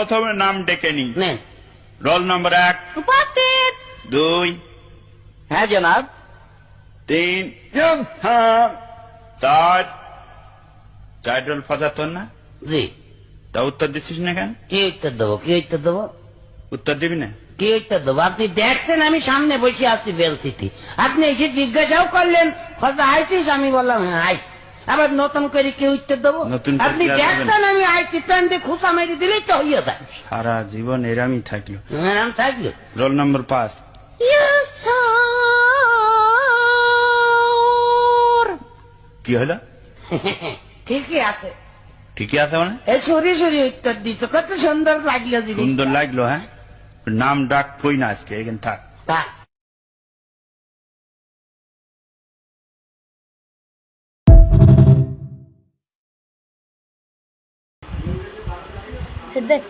প্রথমে নাম ডেকে নি। নেন। রোল নম্বর 1, উপস্থিত। 2, হ্যাঁ জনাব। 3, 4। 4 রোল ফাজা তোর না? জি। তা উত্তর দিচ্ছিস না কেন? কি উত্তর দেবো, কি উত্তর দেবো, উত্তর দিবি না? কি উত্তর দেবো? আপনি দেখছেন আমি সামনে বসে আছি বেলসিটি, আপনি এসে জিজ্ঞাসাও করলেন কথা আইছিস, আমি বললাম হ্যাঁ আইস। আবার নতুন করে কি উত্তর দেবো? নতুন করে আপনি কি আর দেবেন? দেখছেন আমি আইছি, প্যান দিয়ে খুঁচা মেরে দিলেই তো হইয়া যায়। সারা জীবন এরামই থাকলো। এরম থাকলো। Roll number 5। Yes sir. কি হলো? ঠিকই আছে। ঠিকই আছে মানে? এই সরি সরি উত্তর দিত, কত সুন্দর লাগলো জিনিস। সুন্দর লাগলো। হ্যাঁ, নাম ডাক কই না আজকে, এখানে থাক। তা দেখ